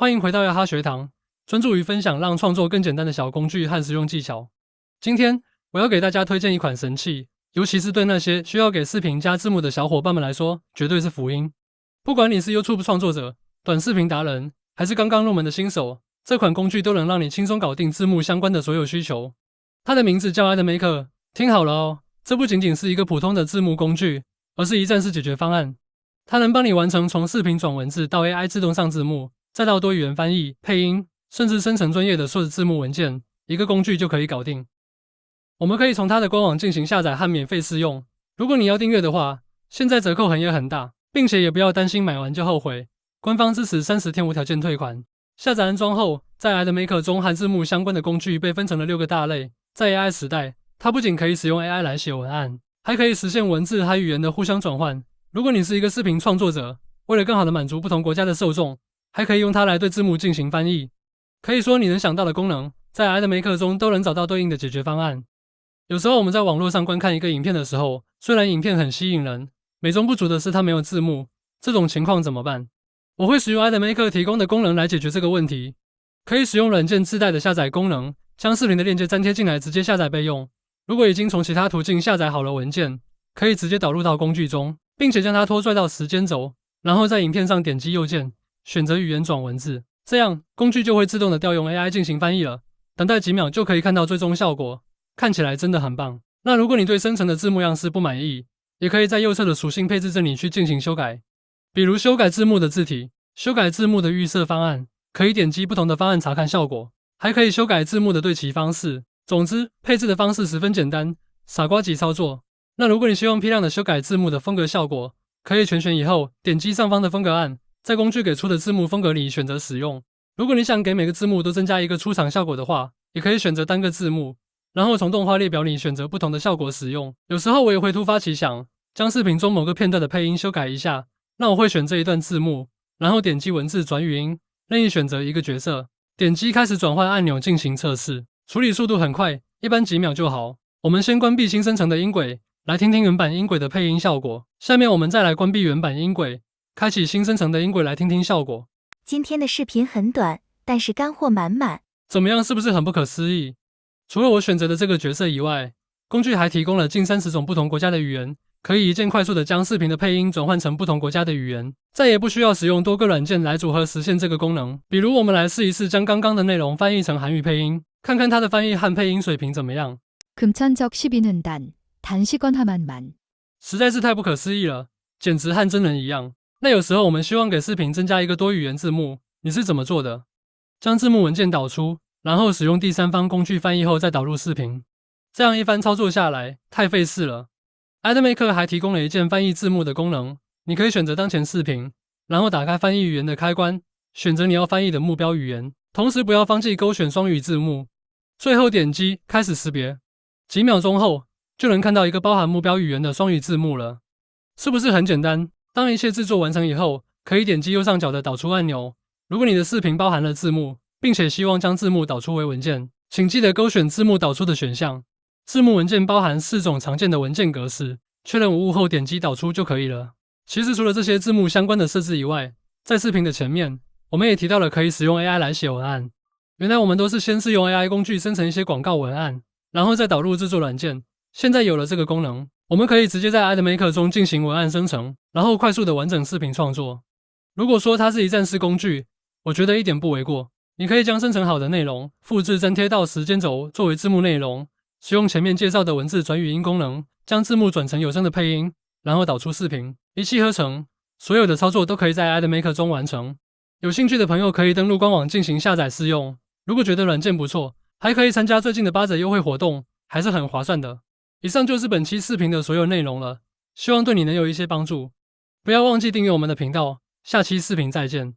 欢迎回到亚哈学堂，专注于分享让创作更简单的小工具和实用技巧。今天我要给大家推荐一款神器，尤其是对那些需要给视频加字幕的小伙伴们来说，绝对是福音。不管你是 YouTube 创作者、短视频达人，还是刚刚入门的新手，这款工具都能让你轻松搞定字幕相关的所有需求。它的名字叫 AdMaker， 听好了哦，这不仅仅是一个普通的字幕工具，而是一站式解决方案。它能帮你完成从视频转文字到 AI 自动上字幕，再到多语言翻译、配音，甚至生成专业的数字字幕文件，一个工具就可以搞定。我们可以从它的官网进行下载和免费试用。如果你要订阅的话，现在折扣痕也很大，并且也不要担心买完就后悔。官方支持30天无条件退款。下载安装后，在 AdMaker 中和字幕相关的工具被分成了6个大类。在 AI 时代，它不仅可以使用 AI 来写文案，还可以实现文字和语言的互相转换。如果你是一个视频创作者，为了更好的满足不同国家的受众，还可以用它来对字幕进行翻译。可以说你能想到的功能，在 AdMaker 中都能找到对应的解决方案。有时候我们在网络上观看一个影片的时候，虽然影片很吸引人，美中不足的是它没有字幕，这种情况怎么办？我会使用 AdMaker 提供的功能来解决这个问题。可以使用软件自带的下载功能，将视频的链接粘贴进来直接下载备用。如果已经从其他途径下载好了文件，可以直接导入到工具中，并且将它拖拽到时间轴，然后在影片上点击右键，选择语言转文字，这样工具就会自动的调用 AI 进行翻译了。等待几秒就可以看到最终效果，看起来真的很棒。那如果你对生成的字幕样式不满意，也可以在右侧的属性配置这里去进行修改，比如修改字幕的字体，修改字幕的预设方案，可以点击不同的方案查看效果，还可以修改字幕的对齐方式。总之，配置的方式十分简单，傻瓜级操作。那如果你希望批量的修改字幕的风格效果，可以全选以后点击上方的风格按，在工具给出的字幕风格里选择使用。如果你想给每个字幕都增加一个出场效果的话，也可以选择单个字幕，然后从动画列表里选择不同的效果使用。有时候我也会突发奇想，将视频中某个片段的配音修改一下，那我会选这一段字幕，然后点击文字转语音，任意选择一个角色，点击开始转换按钮进行测试。处理速度很快，一般几秒就好。我们先关闭新生成的音轨，来听听原版音轨的配音效果。下面我们再来关闭原版音轨，开启新生成的音轨来听听效果。今天的视频很短，但是干货满满。怎么样，是不是很不可思议？除了我选择的这个角色以外，工具还提供了近30种不同国家的语言，可以一键快速的将视频的配音转换成不同国家的语言，再也不需要使用多个软件来组合实现这个功能。比如我们来试一试将刚刚的内容翻译成韩语配音，看看它的翻译和配音水平怎么样。금천적 12는 단시간 화만만。实在是太不可思议了，简直和真人一样。那有时候我们希望给视频增加一个多语言字幕，你是怎么做的？将字幕文件导出，然后使用第三方工具翻译后再导入视频。这样一番操作下来，太费事了。AdMaker 还提供了一键翻译字幕的功能，你可以选择当前视频，然后打开翻译语言的开关，选择你要翻译的目标语言，同时不要放弃勾选双语字幕，最后点击开始识别。几秒钟后，就能看到一个包含目标语言的双语字幕了，是不是很简单？当一切制作完成以后，可以点击右上角的导出按钮。如果你的视频包含了字幕，并且希望将字幕导出为文件，请记得勾选字幕导出的选项。字幕文件包含4种常见的文件格式，确认无误后点击导出就可以了。其实除了这些字幕相关的设置以外，在视频的前面，我们也提到了可以使用 AI 来写文案。原来我们都是先是用 AI 工具生成一些广告文案，然后再导入制作软件。现在有了这个功能，我们可以直接在 AdMaker 中进行文案生成，然后快速的完整视频创作。如果说它是一站式工具，我觉得一点不为过。你可以将生成好的内容复制粘贴到时间轴作为字幕内容，使用前面介绍的文字转语音功能，将字幕转成有声的配音，然后导出视频，一气呵成。所有的操作都可以在 AdMaker 中完成。有兴趣的朋友可以登录官网进行下载试用。如果觉得软件不错，还可以参加最近的8折优惠活动，还是很划算的。以上就是本期视频的所有内容了，希望对你能有一些帮助。不要忘记订阅我们的频道，下期视频再见。